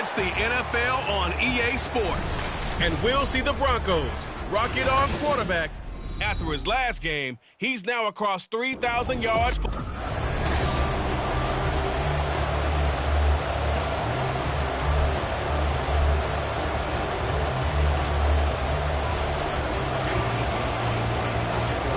It's the NFL on EA Sports. And we'll see the Broncos rock it on quarterback. After his last game, he's now across 3,000 yards.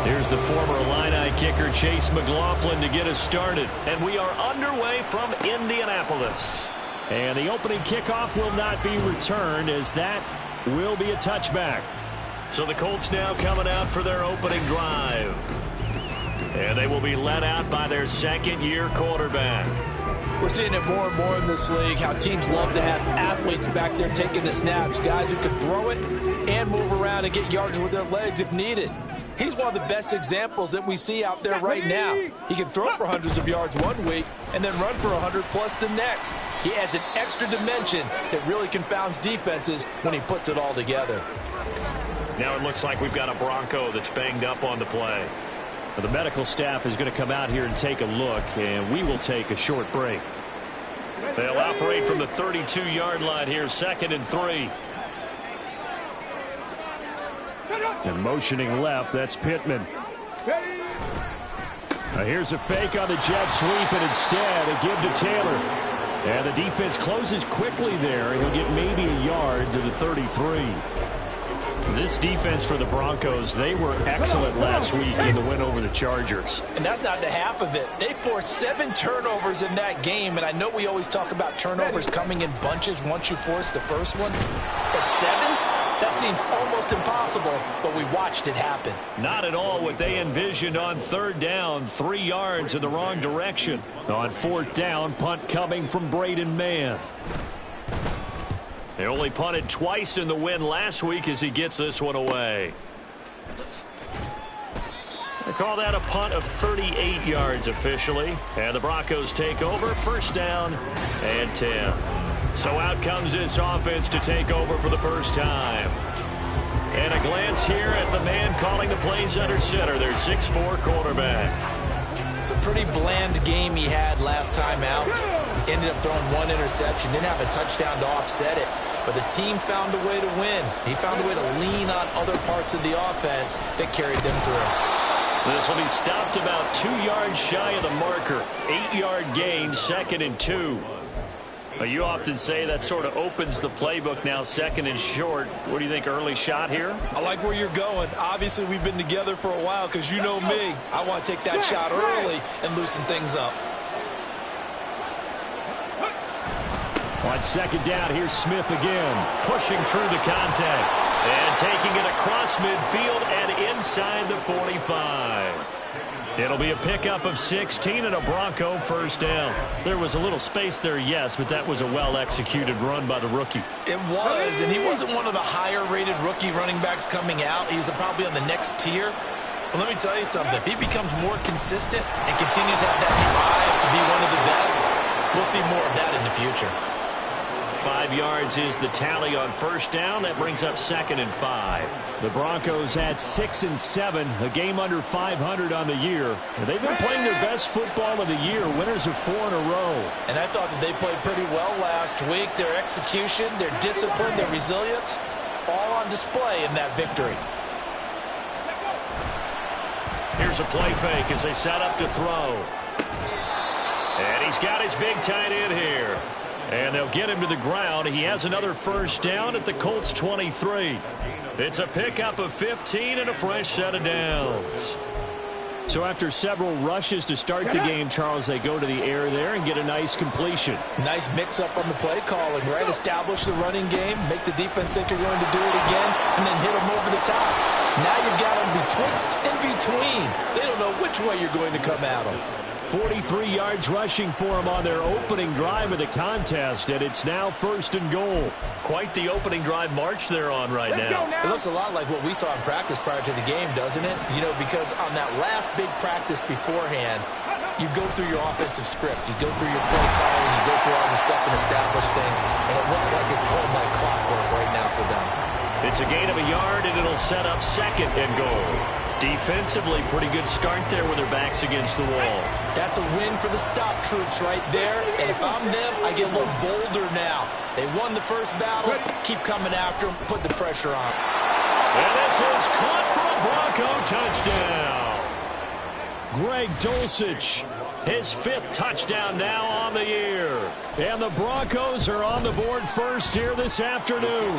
Here's the former Illini kicker, Chase McLaughlin, to get us started. And we are underway from Indianapolis. And the opening kickoff will not be returned, as that will be a touchback. So the Colts now coming out for their opening drive. And they will be led out by their second-year quarterback. We're seeing it more and more in this league, how teams love to have athletes back there taking the snaps, guys who can throw it and move around and get yards with their legs if needed. He's one of the best examples that we see out there right now. He can throw for hundreds of yards one week and then run for 100+ the next. He adds an extra dimension that really confounds defenses when he puts it all together. Now it looks like we've got a Bronco that's banged up on the play. The medical staff is going to come out here and take a look, and we will take a short break. They'll operate from the 32-yard line here, 2nd and 3. And motioning left, that's Pittman. Now here's a fake on the jet sweep, and instead a give to Taylor. And the defense closes quickly there. He'll get maybe a yard to the 33. This defense for the Broncos, they were excellent last week in the win over the Chargers. And that's not the half of it. They forced 7 turnovers in that game, and I know we always talk about turnovers coming in bunches once you force the first one. But 7? That seems almost impossible, but we watched it happen. Not at all what they envisioned on 3rd down, 3 yards in the wrong direction. On 4th down, punt coming from Braden Mann. They only punted twice in the win last week as he gets this one away. They call that a punt of 38 yards officially. And the Broncos take over, 1st down and 10. So out comes this offense to take over for the first time. And a glance here at the man calling the plays under center, their 6'4" quarterback. It's a pretty bland game he had last time out. Ended up throwing 1 interception. Didn't have a touchdown to offset it. But the team found a way to win. He found a way to lean on other parts of the offense that carried them through. This will be stopped about 2 yards shy of the marker. 8-yard gain, 2nd and 2. You often say that sort of opens the playbook now, 2nd and short. What do you think, early shot here? I like where you're going. Obviously, we've been together for a while because you know me. I want to take that shot early and loosen things up. On 2nd down, here's Smith again, pushing through the contact and taking it across midfield and inside the 45. It'll be a pickup of 16 and a Bronco 1st down. There was a little space there, yes, but that was a well-executed run by the rookie. It was, and he wasn't one of the higher-rated rookie running backs coming out. He's probably on the next tier. But let me tell you something. If he becomes more consistent and continues to have that drive to be one of the best, we'll see more of that in the future. 5 yards is the tally on 1st down. That brings up 2nd and 5. The Broncos had 6 and 7, a game under 500 on the year. And they've been playing their best football of the year, winners of 4 in a row. And I thought that they played pretty well last week. Their execution, their discipline, their resilience, all on display in that victory. Here's a play fake as they set up to throw. And he's got his big tight end here. And they'll get him to the ground. He has another 1st down at the Colts 23. It's a pickup of 15 and a fresh set of downs. So after several rushes to start the game, Charles, they go to the air there and get a nice completion. Nice mix-up on the play calling, right? Establish the running game, make the defense think you're going to do it again, and then hit them over the top. Now you've got them betwixt and between. They don't know which way you're going to come at them. 43 yards rushing for him on their opening drive of the contest, and it's now 1st and goal. Quite the opening drive march they're on right now. It looks a lot like what we saw in practice prior to the game, doesn't it? You know, because on that last big practice beforehand, you go through your offensive script, you go through your play calling, you go through all the stuff and establish things, and it looks like it's going like clockwork right now for them. It's a gain of a yard, and it'll set up second and goal. Defensively, pretty good start there with their backs against the wall. That's a win for the stop troops right there. And if I'm them, I get a little bolder now. They won the first battle. Keep coming after them. Put the pressure on. And this is caught for a Bronco touchdown. Greg Dulcich, his 5th touchdown now on the year. And the Broncos are on the board first here this afternoon.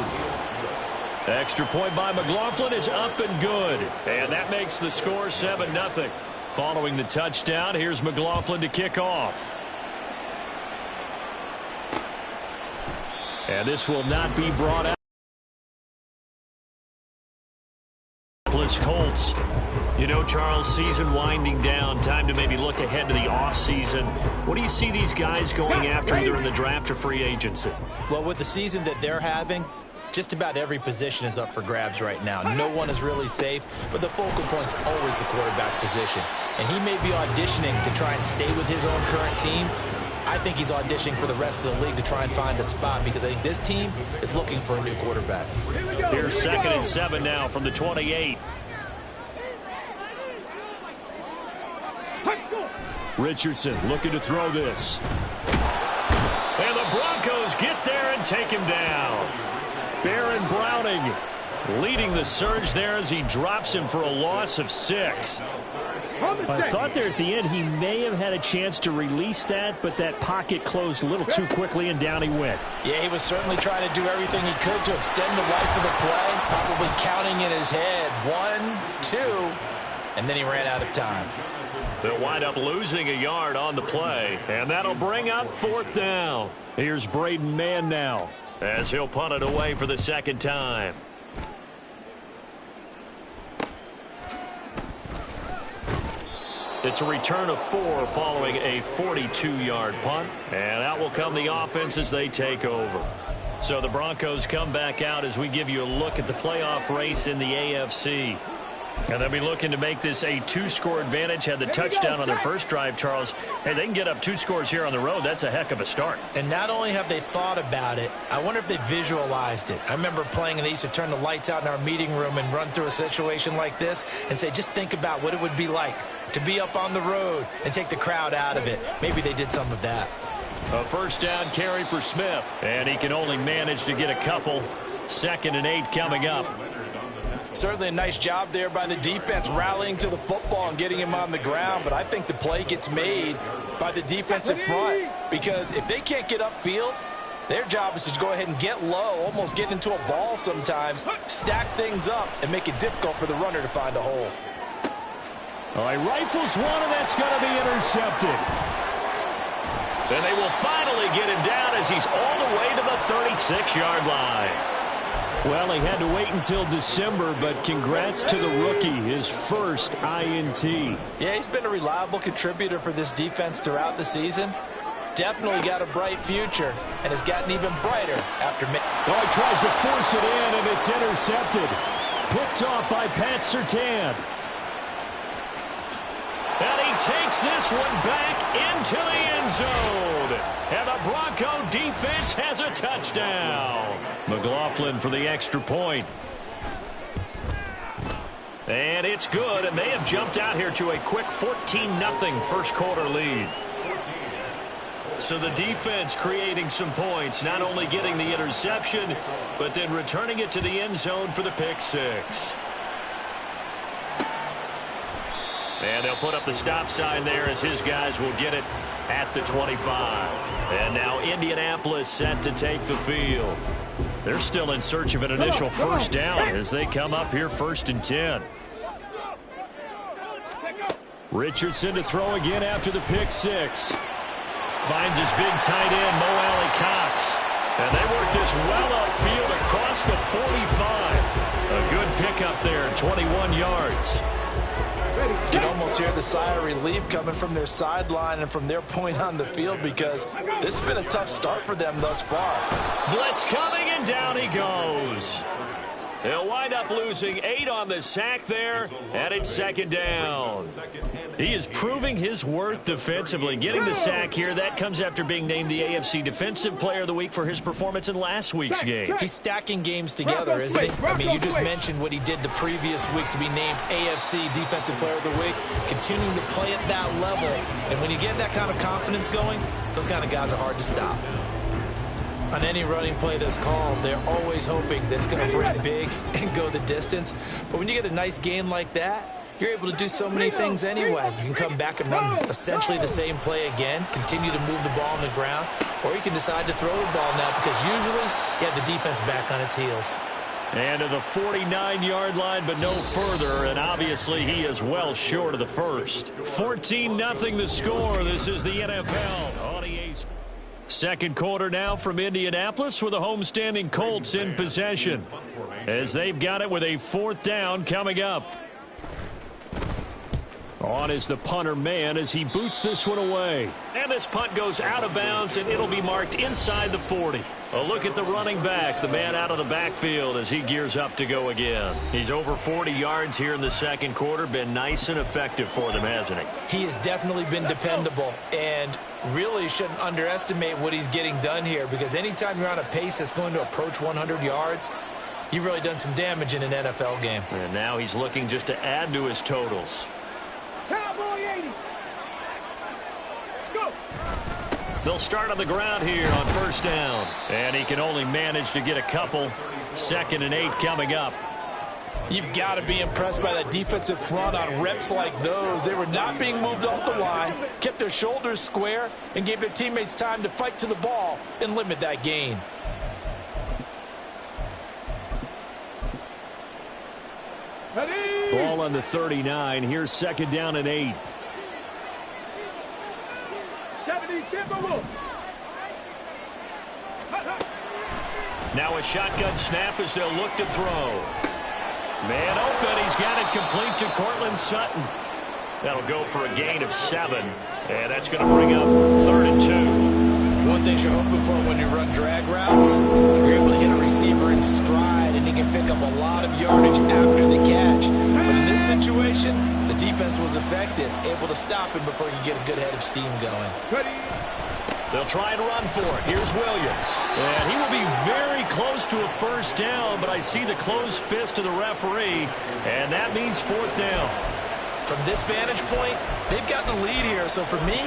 Extra point by McLaughlin is up and good. And that makes the score 7-0. Following the touchdown, here's McLaughlin to kick off. And this will not be brought out. Colts. You know, Charles, season winding down, time to maybe look ahead to the offseason. What do you see these guys going after either in the draft or free agency? Well, with the season that they're having, just about every position is up for grabs right now. No one is really safe, but the focal point's always the quarterback position. And he may be auditioning to try and stay with his own current team. I think he's auditioning for the rest of the league to try and find a spot because I think this team is looking for a new quarterback. Here's 2nd and 7 now from the 28. Richardson looking to throw this. And the Broncos get there and take him down. Baron Browning leading the surge there as he drops him for a loss of 6. I thought there at the end he may have had a chance to release that, but that pocket closed a little too quickly, and down he went. Yeah, he was certainly trying to do everything he could to extend the life of the play, probably counting in his head 1, 2, and then he ran out of time. They'll wind up losing a yard on the play, and that'll bring up 4th down. Here's Braden Mann now, as he'll punt it away for the 2nd time. It's a return of 4 following a 42-yard punt. And out will come the offense as they take over. So the Broncos come back out as we give you a look at the playoff race in the AFC. And they'll be looking to make this a 2-score advantage. Had the touchdown on their first drive, Charles. Hey, they can get up 2 scores here on the road. That's a heck of a start. And not only have they thought about it, I wonder if they visualized it. I remember playing and they used to turn the lights out in our meeting room and run through a situation like this and say, just think about what it would be like to be up on the road and take the crowd out of it. Maybe they did some of that. A 1st down carry for Smith. And he can only manage to get a couple. 2nd and 8 coming up. Certainly a nice job there by the defense rallying to the football and getting him on the ground, but I think the play gets made by the defensive front because if they can't get upfield, their job is to go ahead and get low, almost get into a ball sometimes, stack things up, and make it difficult for the runner to find a hole. All right, rifles one, and that's going to be intercepted. And they will finally get him down as he's all the way to the 36-yard line. Well, he had to wait until December, but congrats to the rookie, his first INT. Yeah, he's been a reliable contributor for this defense throughout the season. Definitely got a bright future and has gotten even brighter after. Oh, he tries to force it in, and it's intercepted. Picked off by Pat Surtain. And he takes this one back into the end zone. And the Bronco defense has a touchdown. McLaughlin for the extra point. And it's good, and they have jumped out here to a quick 14-0 first quarter lead. So the defense creating some points, not only getting the interception, but then returning it to the end zone for the pick 6. And they'll put up the stop sign there as his guys will get it at the 25. And now Indianapolis set to take the field. They're still in search of an initial first down as they come up here 1st and 10. Richardson to throw again after the pick 6. Finds his big tight end, Mo Alley-Cox. And they work this well upfield across the 45. A good pickup there, 21 yards. You can almost hear the sigh of relief coming from their sideline and from their point on the field because this has been a tough start for them thus far. Blitz coming, and down he goes. They'll wind up losing 8 on the sack there, and it's second down. He is proving his worth defensively. Getting the sack here, that comes after being named the AFC Defensive Player of the Week for his performance in last week's game. He's stacking games together, isn't he? I mean, you just mentioned what he did the previous week to be named AFC Defensive Player of the Week, continuing to play at that level. And when you get that kind of confidence going, those kind of guys are hard to stop. On any running play that's called, they're always hoping that it's going to bring big and go the distance. But when you get a nice game like that, you're able to do so many things anyway. You can come back and run essentially the same play again, continue to move the ball on the ground, or you can decide to throw the ball now because usually you have the defense back on its heels. And to the 49-yard line, but no further, and obviously he is well short of the first. 14-0 the score. This is the NFL on EA Sports. Second quarter now from Indianapolis with the homestanding Colts in possession as they've got it with a 4th down coming up. On is the punter man as he boots this one away. And this punt goes out of bounds, and it'll be marked inside the 40. A look at the running back, the man out of the backfield as he gears up to go again. He's over 40 yards here in the second quarter. Been nice and effective for them, hasn't he? He has definitely been dependable, and really shouldn't underestimate what he's getting done here, because anytime you're on a pace that's going to approach 100 yards, you've really done some damage in an NFL game. And now he's looking just to add to his totals. Cowboy 80. Let's go. They'll start on the ground here on first down. And he can only manage to get a couple. 2nd and 8 coming up. You've got to be impressed by that defensive front on reps like those. They were not being moved off the line, kept their shoulders square, and gave their teammates time to fight to the ball and limit that gain. Ball on the 39. Here's 2nd down and 8. 70, now a shotgun snap as they'll look to throw. Man open. He's got it complete to Cortland Sutton. That'll go for a gain of 7. And that's going to bring up 3rd and 2. One thing you're hoping for when you run drag routes, you're able to hit a receiver in stride, and he can pick up a lot of yardage after the catch. But in this situation, the defense was effective, able to stop him before you get a good head of steam going. They'll try and run for it. Here's Williams. And he will be very close to a first down, but I see the closed fist of the referee, and that means 4th down. From this vantage point, they've got the lead here, so for me,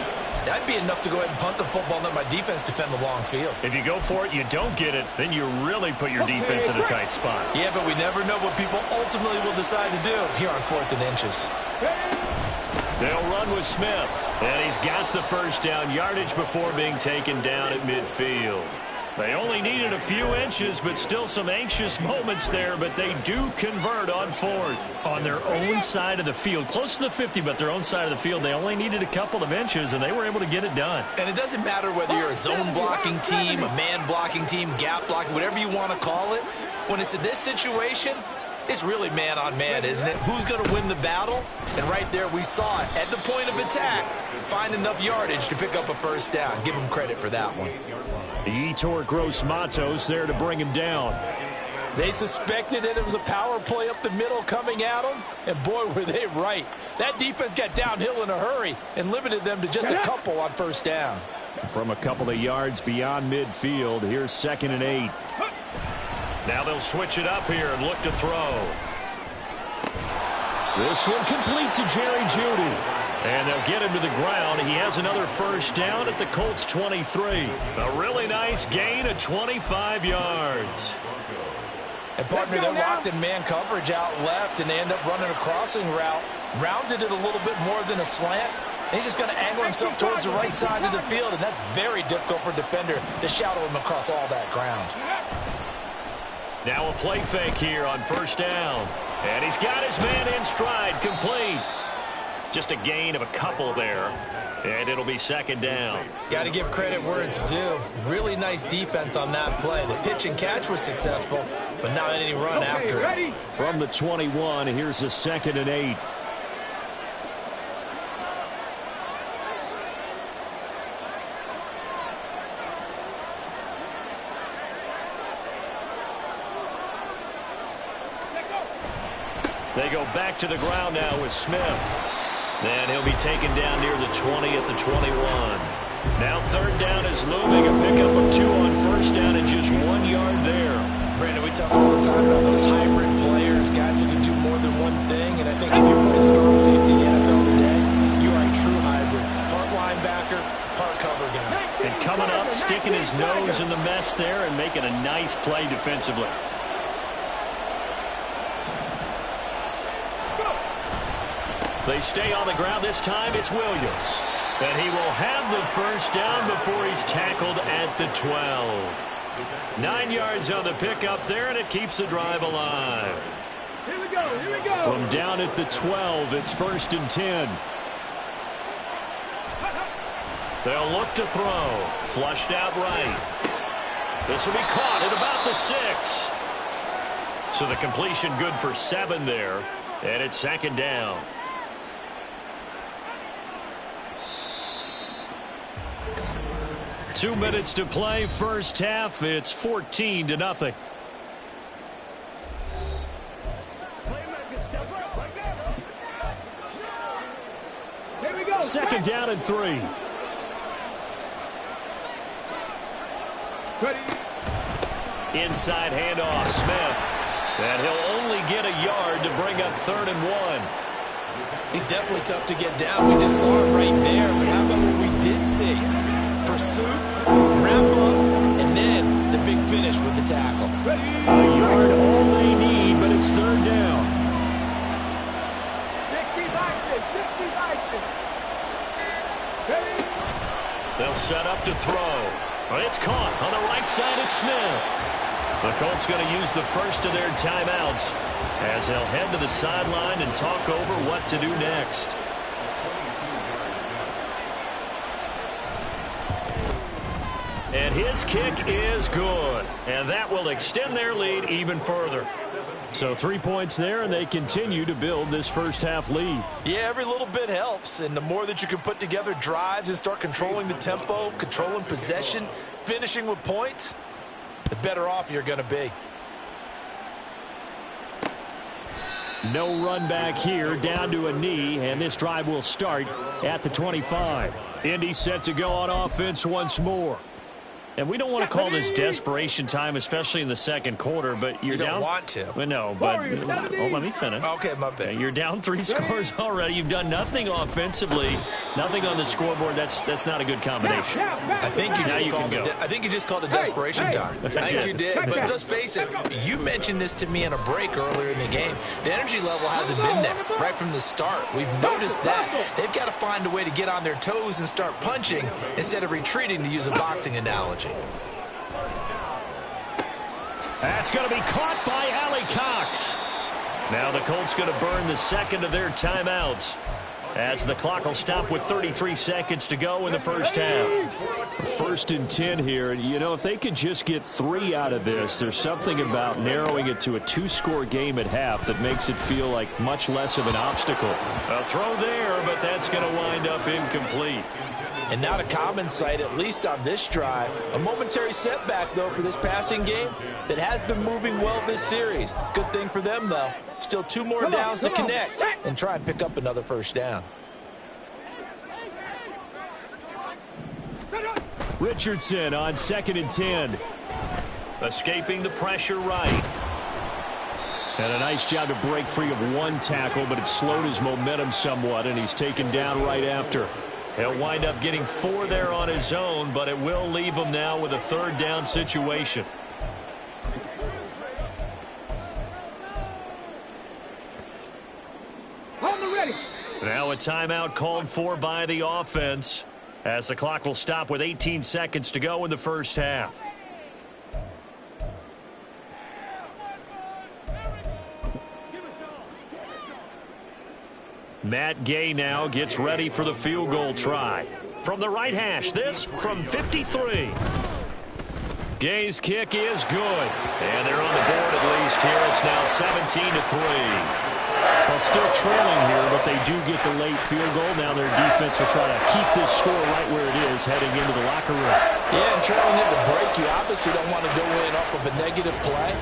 that'd be enough to go ahead and punt the football and let my defense defend the long field. If you go for it, you don't get it, then you really put your defense in a tight spot. Yeah, but we never know what people ultimately will decide to do here on 4th and inches. They'll run with Smith, and he's got the first down yardage before being taken down at midfield. They only needed a few inches, but still some anxious moments there, but they do convert on 4th. On their own side of the field, close to the 50, but their own side of the field, they only needed a couple of inches, and they were able to get it done. And it doesn't matter whether you're a zone blocking team, a man blocking team, gap blocking, whatever you want to call it. When it's in this situation, it's really man on man, isn't it? Who's going to win the battle? And right there we saw it. At the point of attack, find enough yardage to pick up a first down. Give him credit for that one. The Yetur Gross-Matos there to bring him down. They suspected that it was a power play up the middle coming at them, and boy, were they right. That defense got downhill in a hurry and limited them to just a couple on first down. From a couple of yards beyond midfield, here's 2nd and 8. Now they'll switch it up here and look to throw. This one complete to Jerry Jeudy. And they'll get him to the ground. He has another first down at the Colts 23. A really nice gain of 25 yards. And partner, they're locked in man coverage out left, and they end up running a crossing route. Rounded it a little bit more than a slant. And he's just going to angle himself towards the right side of the field, and that's very difficult for a defender to shadow him across all that ground. Now a play fake here on first down. And he's got his man in stride, complete. Just a gain of a couple there. And it'll be 2nd down. Got to give credit where it's due. Really nice defense on that play. The pitch and catch was successful, but not any run after it. From the 21, here's a 2nd and 8. They go back to the ground now with Smith. And he'll be taken down near the 20 at the 21. Now third down is looming. A pickup of 2 on first down and just 1 yard there. Brandon, we talk all the time about those hybrid players, guys who can do more than one thing. And I think if you're playing strong safety in the NFL today, you are a true hybrid. Part linebacker, part cover guy. And coming up, sticking his nose in the mess there and making a nice play defensively. They stay on the ground. This time it's Williams. And he will have the first down before he's tackled at the 12. 9 yards on the pickup there, and it keeps the drive alive. Here we go, here we go. From down at the 12, it's 1st and 10. They'll look to throw. Flushed out right. This will be caught at about the 6. So the completion good for 7 there, and it's 2nd down. Two minutes to play, first half. It's 14-0. Here we go. 2nd down and 3. Ready. Inside handoff, Smith. And he'll only get a yard to bring up 3rd and 1. He's definitely tough to get down. We just saw it right there. But how about what we did see? Pursuit, wrap up, and then the big finish with the tackle. A yard all they need, but it's 3rd down. 60 Ready. They'll set up to throw. Well, it's caught on the right side. It's Smith. The Colts going to use the first of their timeouts as they'll head to the sideline and talk over what to do next. And his kick is good. And that will extend their lead even further. So 3 points there, and they continue to build this first half lead. Yeah, every little bit helps. And the more that you can put together drives and start controlling the tempo, controlling possession, finishing with points, the better off you're going to be. No run back here, down to a knee, and this drive will start at the 25. Indy set to go on offense once more. And we don't want to call this desperation time, especially in the second quarter, but you're down. You don't want to. Well, no, but let me finish. Okay, my bad. You're down 3 scores already. You've done nothing offensively, nothing on the scoreboard. That's not a good combination. I think you just called it desperation time. I think you did. But let's face it, you mentioned this to me in a break earlier in the game. The energy level hasn't been there right from the start. We've noticed that. They've got to find a way to get on their toes and start punching instead of retreating, to use a boxing analogy. That's going to be caught by Alley Cox. Now the Colts going to burn the second of their timeouts as the clock will stop with 33 seconds to go in the first half. 1st and 10 here. You know, if they could just get 3 out of this, there's something about narrowing it to a 2-score game at half that makes it feel like much less of an obstacle. A throw there, but that's going to wind up incomplete. And not a common sight, at least on this drive. A momentary setback, though, for this passing game that has been moving well this series. Good thing for them, though. Still 2 more downs to connect and try and pick up another first down. Richardson on 2nd and 10. Escaping the pressure right. And a nice job to break free of 1 tackle, but it slowed his momentum somewhat, and he's taken down right after. He'll wind up getting 4 there on his own, but it will leave him now with a 3rd down situation. Now a timeout called for by the offense as the clock will stop with 18 seconds to go in the first half. Matt Gay now gets ready for the field goal try. From the right hash, this from 53. Gay's kick is good. And they're on the board at least here. It's now 17-3. Well, still trailing here, but they do get the late field goal. Now their defense will try to keep this score right where it is heading into the locker room. Yeah, and trailing at the break, you obviously don't want to go in off of a negative play.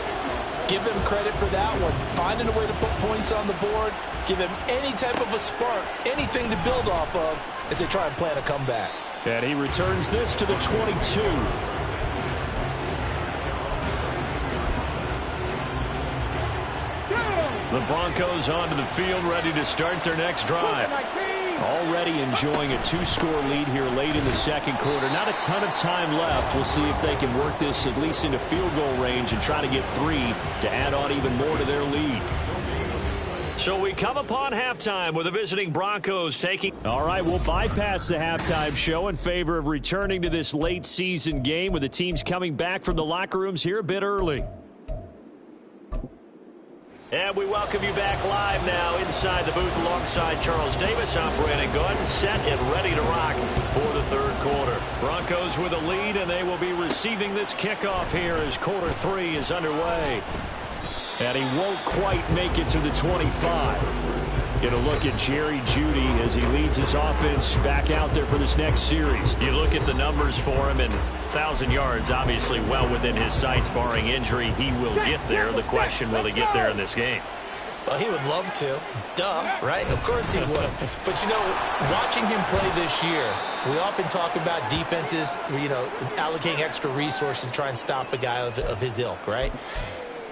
Give them credit for that one. Finding a way to put points on the board. Give them any type of a spark, anything to build off of as they try and plan a comeback. And he returns this to the 22. The Broncos onto the field, ready to start their next drive. Already enjoying a 2-score lead here late in the second quarter. Not a ton of time left. We'll see if they can work this at least into field goal range and try to get 3 to add on even more to their lead. So we come upon halftime with the visiting Broncos taking. All right, we'll bypass the halftime show in favor of returning to this late season game with the teams coming back from the locker rooms here a bit early. And we welcome you back live now inside the booth alongside Charles Davis. I'm Brandon Gordon, set and ready to rock for the third quarter. Broncos with a lead, and they will be receiving this kickoff here as quarter 3 is underway. And he won't quite make it to the 25. Get a look at Jerry Jeudy as he leads his offense back out there for this next series. You look at the numbers for him, and 1,000 yards obviously well within his sights barring injury. He will get there. The question, will he get there in this game? Well, he would love to. Duh, right? Of course he would. But, you know, watching him play this year, we often talk about defenses, you know, allocating extra resources to try and stop a guy of his ilk, right?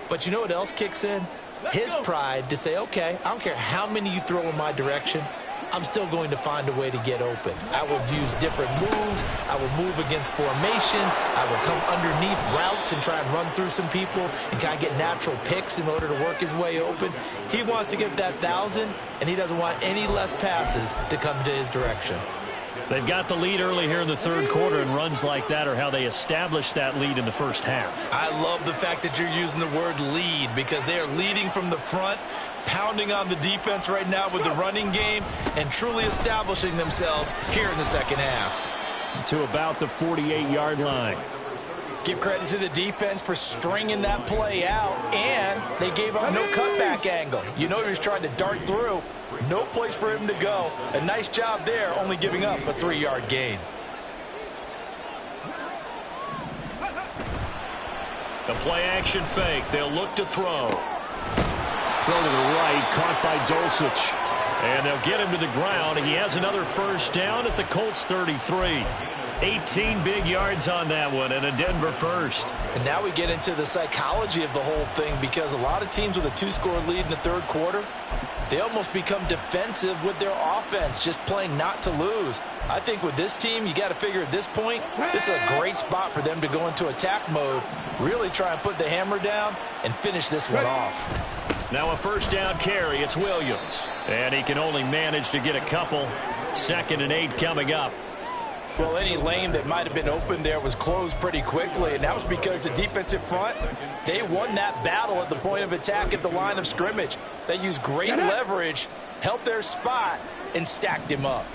But you know what else kicks in? His pride to say, okay, I don't care how many you throw in my direction, I'm still going to find a way to get open. I will use different moves. I will move against formation. I will come underneath routes and try and run through some people and kind of get natural picks in order to work his way open. He wants to get that 1,000, and he doesn't want any less passes to come to his direction. They've got the lead early here in the third quarter, and runs like that are how they established that lead in the first half. I love the fact that you're using the word lead because they are leading from the front, pounding on the defense right now with the running game, and truly establishing themselves here in the second half. To about the 48-yard line. Give credit to the defense for stringing that play out, and they gave up no cutback angle. You know he was trying to dart through. No place for him to go. A nice job there, only giving up a 3-yard gain. The play action fake. They'll look to throw. Throw to the right, caught by Dulcich. And they'll get him to the ground. He has another first down at the Colts 33. 18 big yards on that one, and a Denver first. And now we get into the psychology of the whole thing, because a lot of teams with a 2-score lead in the third quarter, they almost become defensive with their offense, just playing not to lose. I think with this team, you got to figure at this point, this is a great spot for them to go into attack mode, really try and put the hammer down and finish this one off. Now a first down carry. It's Williams. And he can only manage to get a couple. 2nd and 8 coming up. Well, any lane that might have been open there was closed pretty quickly, and that was because the defensive front, they won that battle at the point of attack at the line of scrimmage. They used great leverage, held their spot, and stacked him up.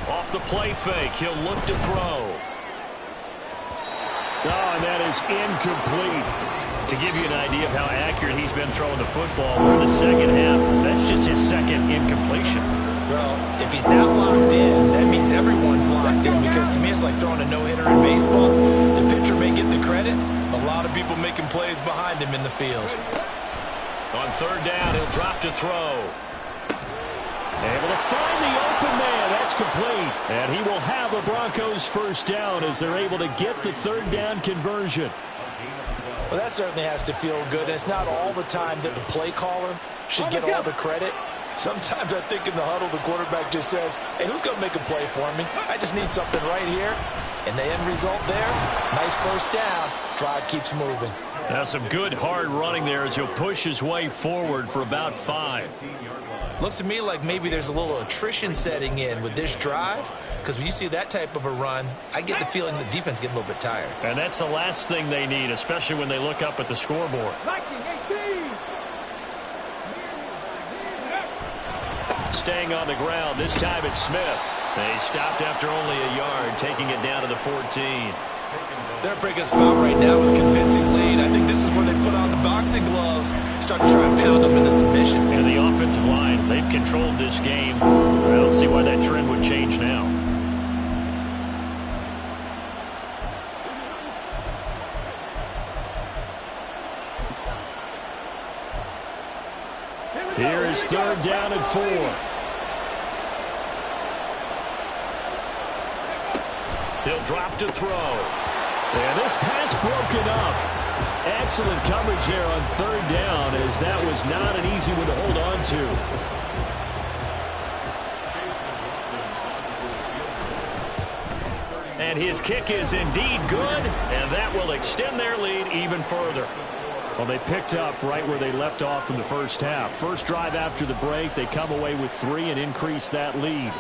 Off the play fake, he'll look to throw. Oh, and that is incomplete. To give you an idea of how accurate he's been throwing the football, we're in the second half. That's just his second incompletion. Well, if he's that locked in, that means everyone's locked in, because to me it's like throwing a no-hitter in baseball. The pitcher may get the credit, a lot of people making plays behind him in the field. On third down, he'll drop to throw. Able to find the open man. That's complete. And he will have a Broncos first down as they're able to get the third down conversion. Well, that certainly has to feel good. And it's not all the time that the play caller should get all the credit. Sometimes I think in the huddle, the quarterback just says, hey, who's going to make a play for me? I just need something right here. And the end result there, nice first down. Drive keeps moving. Now some good hard running there as he'll push his way forward for about 5. Looks to me like maybe there's a little attrition setting in with this drive, because when you see that type of a run, I get the feeling the defense getting a little bit tired. And that's the last thing they need, especially when they look up at the scoreboard. Staying on the ground, this time it's Smith. They stopped after only a yard, taking it down to the 14. They're in a pretty good spot right now with a convincing lead. I think this is where they put on the boxing gloves, start to try and pound them into submission. And the offensive line, they've controlled this game. I don't see why that trend would change now. Here is 3rd down and 4. He'll drop to throw. And this pass broken up. Excellent coverage there on 3rd down, as that was not an easy one to hold on to. And his kick is indeed good, and that will extend their lead even further. Well, they picked up right where they left off in the first half. First drive after the break, they come away with 3 and increase that lead.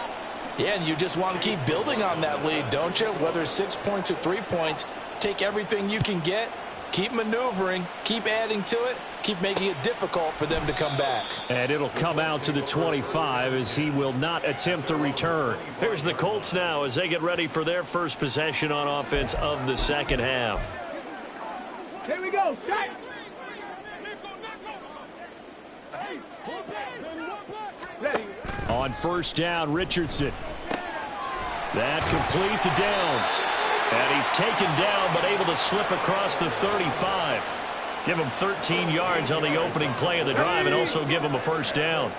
Yeah, and you just want to keep building on that lead, don't you? Whether it's 6 points or 3 points, take everything you can get, keep maneuvering, keep adding to it, keep making it difficult for them to come back. And it'll come out to the 25 as he will not attempt to return. Here's the Colts now as they get ready for their first possession on offense of the second half. Here we go. Shot. Ready. On 1st down, Richardson. That complete to Downs. And he's taken down but able to slip across the 35. Give him 13 yards on the opening play of the drive and also give him a 1st down.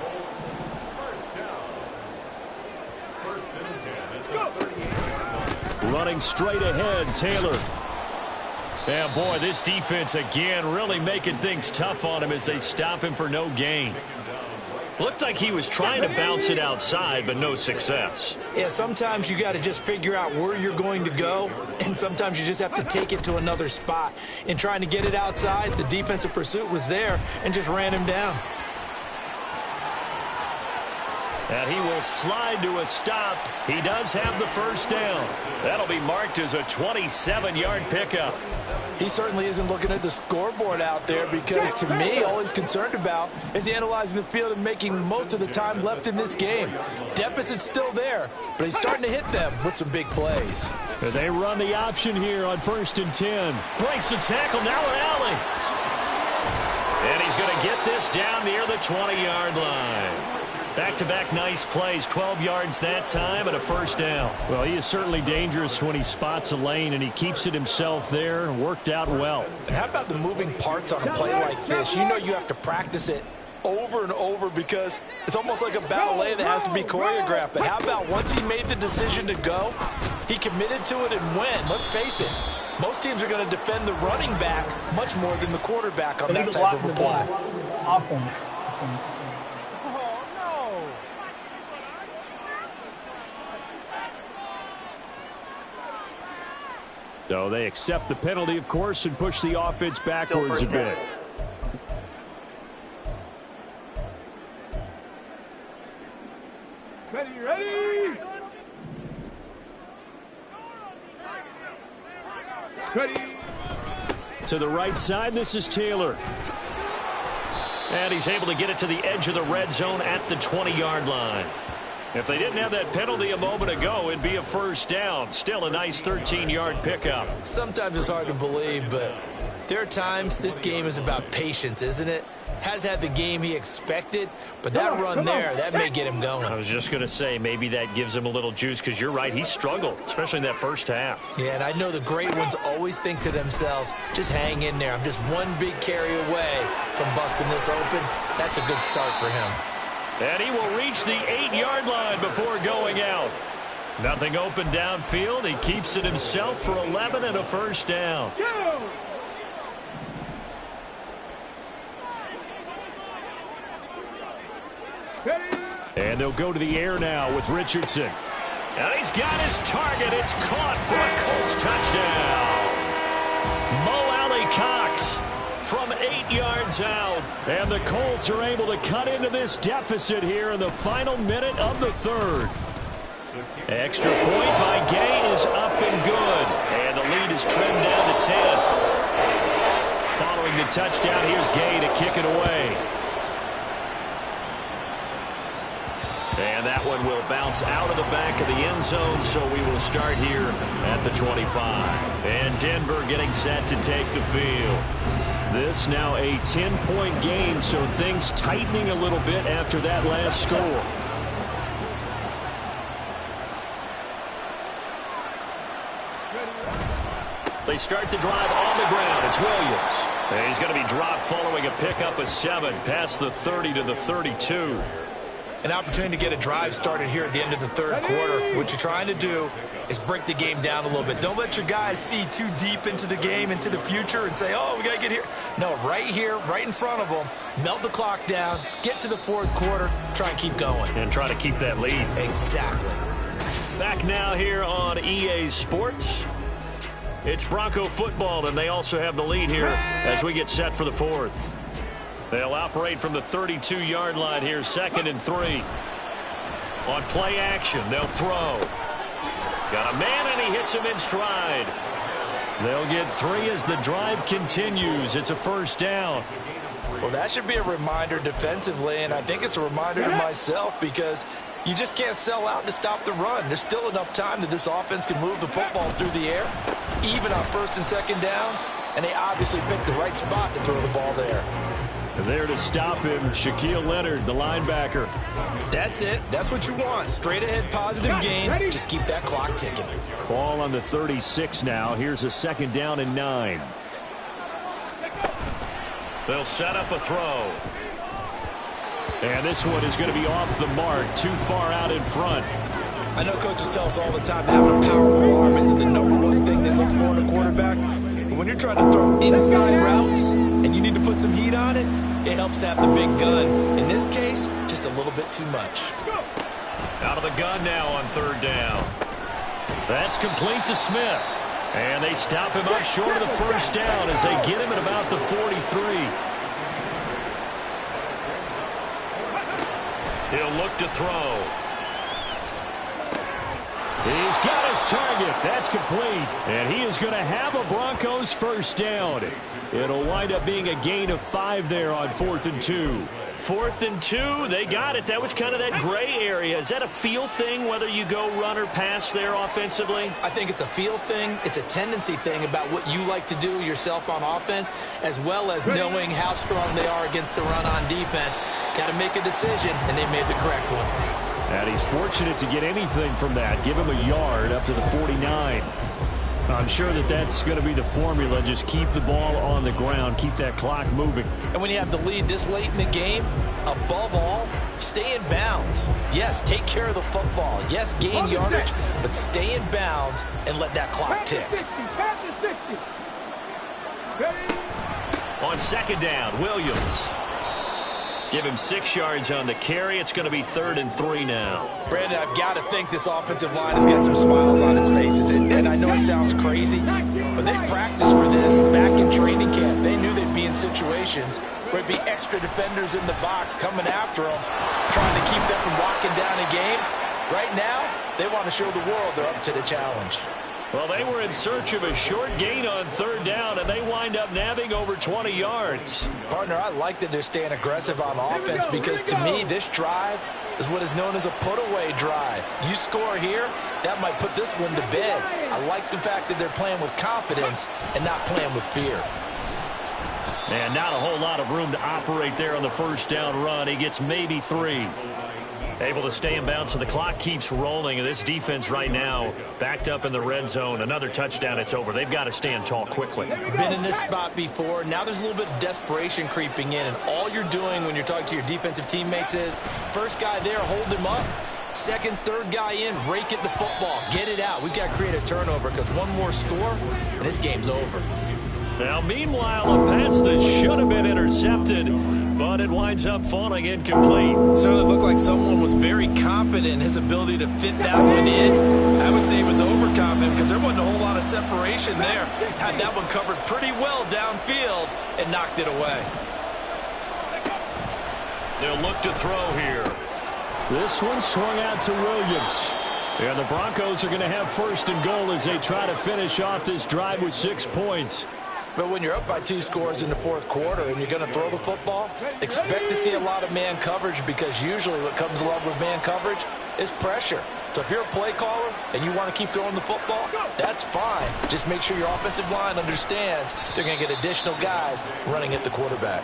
Running straight ahead, Taylor. Yeah, boy, this defense again really making things tough on him as they stop him for no gain. Looked like he was trying to bounce it outside, but no success. Yeah, sometimes you got to just figure out where you're going to go, and sometimes you just have to take it to another spot. In trying to get it outside, the defensive pursuit was there and just ran him down. And he will slide to a stop. He does have the 1st down. That'll be marked as a 27-yard pickup. He certainly isn't looking at the scoreboard out there because, to me, all he's concerned about is analyzing the field and making most of the time left in this game. Deficit's still there, but he's starting to hit them with some big plays. And they run the option here on 1st and 10. Breaks the tackle, now an alley. And he's going to get this down near the 20-yard line. Back-to-back nice plays, 12 yards that time and a 1st down. Well, he is certainly dangerous when he spots a lane, and he keeps it himself there. Worked out well. How about the moving parts on a play like this? You know you have to practice it over and over because it's almost like a ballet that has to be choreographed. But how about once he made the decision to go, he committed to it and went. Let's face it, most teams are going to defend the running back much more than the quarterback on that type of a play. Offense. So they accept the penalty, of course, and push the offense backwards a bit. Ready, ready. Ready. To the right side, this is Taylor. And he's able to get it to the edge of the red zone at the 20-yard line. If they didn't have that penalty a moment ago, it'd be a 1st down. Still a nice 13-yard pickup. Sometimes it's hard to believe, but there are times this game is about patience, isn't it? Has had the game he expected, but that run there, that may get him going. I was just going to say, maybe that gives him a little juice, because you're right, he struggled, especially in that 1st half. Yeah, and I know the great ones always think to themselves, just hang in there. I'm just one big carry away from busting this open. That's a good start for him. And he will reach the 8-yard line before going out. Nothing open downfield. He keeps it himself for 11 and a 1st down. Go! And they'll go to the air now with Richardson. And he's got his target. It's caught for a Colts touchdown. Mo Alley Cox from 8 yards out. And the Colts are able to cut into this deficit here in the final minute of the 3rd. Extra point by Gay is up and good. And the lead is trimmed down to 10. Following the touchdown, here's Gay to kick it away. And that one will bounce out of the back of the end zone, so we will start here at the 25. And Denver getting set to take the field. This now a 10-point game, so things tightening a little bit after that last score. They start the drive on the ground. It's Williams. And he's going to be dropped following a pickup of 7 past the 30 to the 32. An opportunity to get a drive started here at the end of the third quarter. What you're trying to do is break the game down a little bit. Don't let your guys see too deep into the game, into the future, and say, oh, we got to get here. No, right here, right in front of them, melt the clock down, get to the fourth quarter, try and keep going. And try to keep that lead. Exactly. Back now here on EA Sports. It's Bronco football, and they also have the lead here as we get set for the fourth. They'll operate from the 32-yard line here, 2nd and 3. On play action, they'll throw. Got a man, and he hits him in stride. They'll get 3 as the drive continues. It's a first down. Well, that should be a reminder defensively, and I think it's a reminder to myself because you just can't sell out to stop the run. There's still enough time that this offense can move the football through the air, even on 1st and 2nd downs, and they obviously picked the right spot to throw the ball there. There to stop him, Shaquille Leonard, the linebacker. That's it. That's what you want. Straight ahead positive gain. Just keep that clock ticking. Ball on the 36 now. Here's a 2nd down and 9. They'll set up a throw. And this one is going to be off the mark, too far out in front. I know coaches tell us all the time that having a powerful arm isn't the number one thing they look for in a quarterback. But when you're trying to throw inside routes and you need to put some heat on it, it helps have the big gun. In this case, just a little bit too much. Out of the gun now on 3rd down. That's complete to Smith. And they stop him up short of the first down as they get him at about the 43. He'll look to throw. He's got his target. That's complete. And he is going to have a Broncos first down. It'll wind up being a gain of 5 there on 4th and 2. 4th and 2, they got it. That was kind of that gray area. Is that a feel thing, whether you go run or pass there offensively? I think it's a feel thing. It's a tendency thing about what you like to do yourself on offense, as well as knowing how strong they are against the run on defense. Got to make a decision, and they made the correct one. And he's fortunate to get anything from that. Give him a yard up to the 49. I'm sure that that's going to be the formula. Just keep the ball on the ground. Keep that clock moving. And when you have the lead this late in the game, above all, stay in bounds. Yes, take care of the football. Yes, gain yardage, but stay in bounds and let that clock tick. On 2nd down, Williams. Give him 6 yards on the carry. It's going to be 3rd and 3 now. Brandon, I've got to think this offensive line has got some smiles on its faces. And I know it sounds crazy, but they practiced for this back in training camp. They knew they'd be in situations where it'd be extra defenders in the box coming after them, trying to keep them from locking down a game. Right now, they want to show the world they're up to the challenge. Well, they were in search of a short gain on 3rd down, and they wind up nabbing over 20 yards. Partner, I like that they're staying aggressive on offense because, to me, this drive is what is known as a put-away drive. You score here, that might put this one to bed. I like the fact that they're playing with confidence and not playing with fear. And not a whole lot of room to operate there on the first down run. He gets maybe 3. Able to stay in bounds, so the clock keeps rolling. And this defense right now backed up in the red zone. Another touchdown, it's over. They've got to stand tall quickly. Been in this spot before. Now there's a little bit of desperation creeping in. And all you're doing when you're talking to your defensive teammates is, first guy there, hold him up. Second, third guy in, rake at the football. Get it out. We've got to create a turnover because one more score, and this game's over. Now, meanwhile, a pass that should have been intercepted, but it winds up falling incomplete. Certainly looked like someone was very confident in his ability to fit that one in. I would say he was overconfident because there wasn't a whole lot of separation there. Had that one covered pretty well downfield and knocked it away. They'll look to throw here. This one swung out to Williams. And the Broncos are going to have 1st and goal as they try to finish off this drive with 6 points. But when you're up by 2 scores in the fourth quarter and you're going to throw the football, expect to see a lot of man coverage because usually what comes along with man coverage is pressure. So if you're a play caller and you want to keep throwing the football, that's fine. Just make sure your offensive line understands they're going to get additional guys running at the quarterback.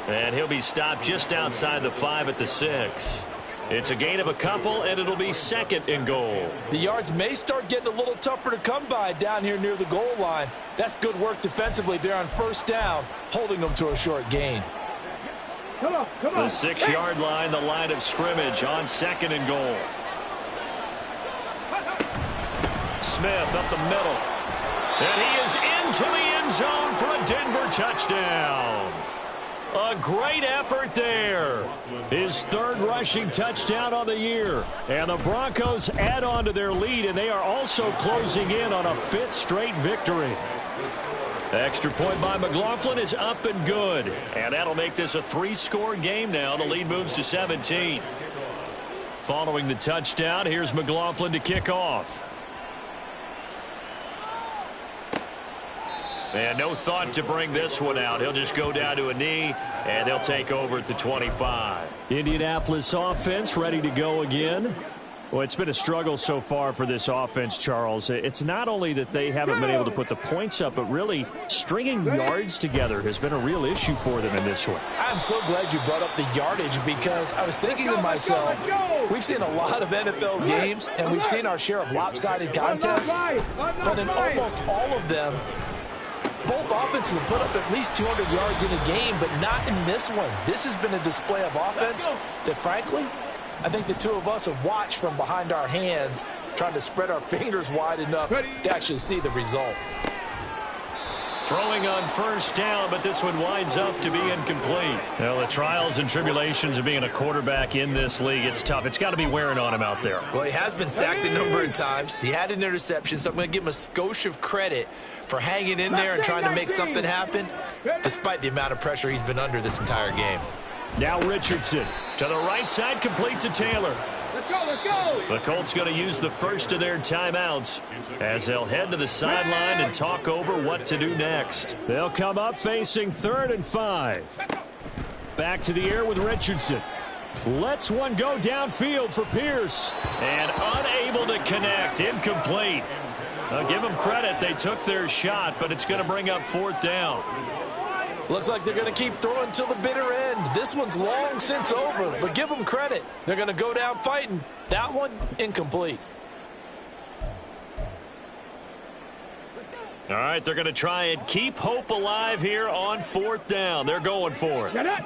And he'll be stopped just outside the 5 at the 6. It's a gain of a couple, and it'll be 2nd and goal. The yards may start getting a little tougher to come by down here near the goal line. That's good work defensively there on 1st down, holding them to a short gain. Come on. The 6-yard line, the line of scrimmage on 2nd and goal. Smith up the middle. And he is into the end zone for a Denver touchdown. A great effort there. His 3rd rushing touchdown on the year. And the Broncos add on to their lead, and they are also closing in on a 5th straight victory. Extra point by McLaughlin is up and good. And that'll make this a 3-score game now. The lead moves to 17. Following the touchdown, here's McLaughlin to kick off. And no thought to bring this one out. He'll just go down to a knee, and they'll take over at the 25. Indianapolis offense ready to go again. Well, it's been a struggle so far for this offense, Charles. It's not only that they haven't been able to put the points up, but really stringing yards together has been a real issue for them in this one. I'm so glad you brought up the yardage because I was thinking to myself, we've seen a lot of NFL games, and we've seen our share of lopsided contests, but in almost all of them, both offenses have put up at least 200 yards in a game, but not in this one. This has been a display of offense that, frankly, I think the two of us have watched from behind our hands, trying to spread our fingers wide enough to actually see the result. Throwing on 1st down, but this one winds up to be incomplete. Well, the trials and tribulations of being a quarterback in this league, it's tough. It's got to be wearing on him out there. Well, he has been sacked a number of times. He had an interception, so I'm going to give him a skosh of credit for hanging in there and trying to make something happen, despite the amount of pressure he's been under this entire game. Now Richardson. To the right side, complete to Taylor. Let's go. The Colts going to use the first of their timeouts as they'll head to the sideline and talk over what to do next. They'll come up facing 3rd and 5. Back to the air with Richardson. Lets one go downfield for Pierce. And unable to connect. Incomplete. I'll give them credit. They took their shot, but it's going to bring up 4th down. Looks like they're going to keep throwing till the bitter end. This one's long since over, but give them credit. They're going to go down fighting. That one, incomplete. All right, they're going to try and keep hope alive here on 4th down. They're going for it. Get it.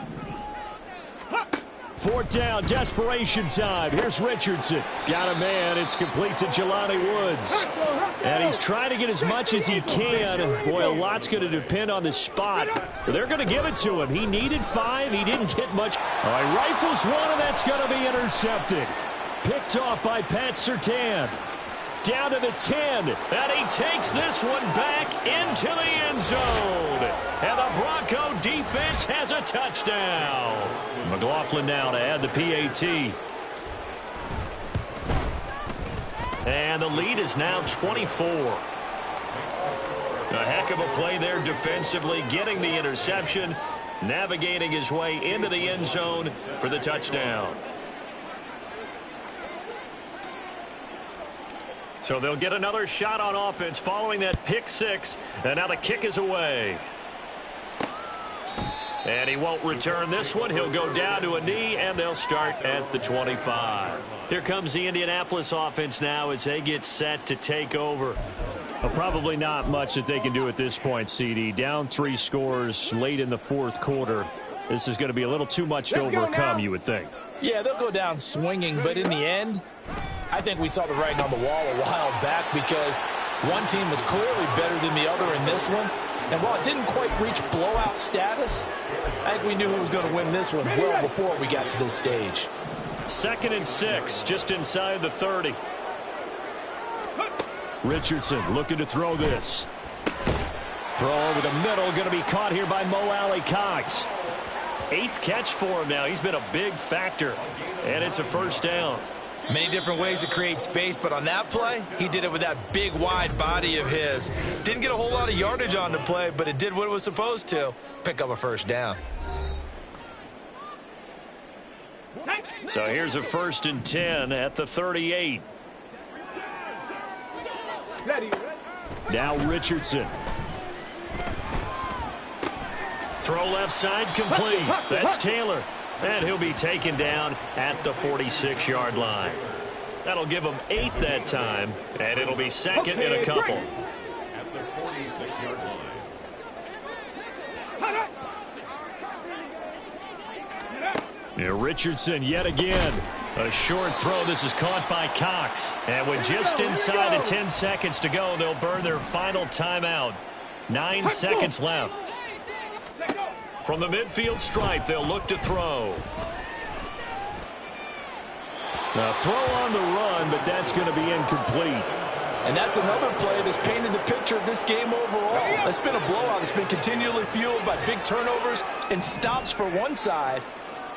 4th down, desperation time. Here's Richardson. Got a man. It's complete to Jelani Woods. And he's trying to get as much as he can. Boy, a lot's going to depend on the spot. But they're going to give it to him. He needed 5. He didn't get much. All right, rifles one, and that's going to be intercepted. Picked off by Pat Surtain. Down to the 10. And he takes this one back into the end zone. And the Bronco defense has a touchdown. McLaughlin now to add the PAT. And the lead is now 24. A heck of a play there defensively, getting the interception, navigating his way into the end zone for the touchdown. So they'll get another shot on offense following that pick 6. And now the kick is away. And he won't return this one. He'll go down to a knee, and they'll start at the 25. Here comes the Indianapolis offense now as they get set to take over. Well, probably not much that they can do at this point, CD. Down 3 scores late in the 4th quarter. This is going to be a little too much to overcome, you would think. Yeah, they'll go down swinging, but in the end, I think we saw the writing on the wall a while back because one team was clearly better than the other in this one. And while it didn't quite reach blowout status, I think we knew who was going to win this one well before we got to this stage. 2nd and 6, just inside the 30. Richardson looking to throw this. Throw over the middle, going to be caught here by Mo Alley-Cox. 8th catch for him now. He's been a big factor, and it's a 1st down. Many different ways to create space, but on that play, he did it with that big, wide body of his. Didn't get a whole lot of yardage on the play, but it did what it was supposed to. Pick up a 1st down. So here's a 1st and 10 at the 38. Now Richardson. Throw left side complete. That's Taylor. And he'll be taken down at the 46-yard line. That'll give him 8 that time, and it'll be second in a couple. At the 46-yard line. Yeah, Richardson yet again. A short throw. This is caught by Cox. And with just inside of 10 seconds to go, they'll burn their final timeout. 9 seconds left. From the midfield stripe, they'll look to throw. Now throw on the run, but that's going to be incomplete. And that's another play that's painted the picture of this game overall. It's been a blowout. It's been continually fueled by big turnovers and stops for one side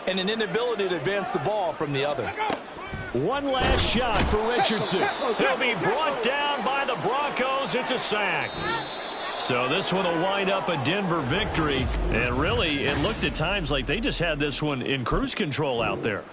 and an inability to advance the ball from the other. One last shot for Richardson. He'll be brought down by the Broncos. It's a sack. So this one will wind up a Denver victory. And really, it looked at times like they just had this one in cruise control out there.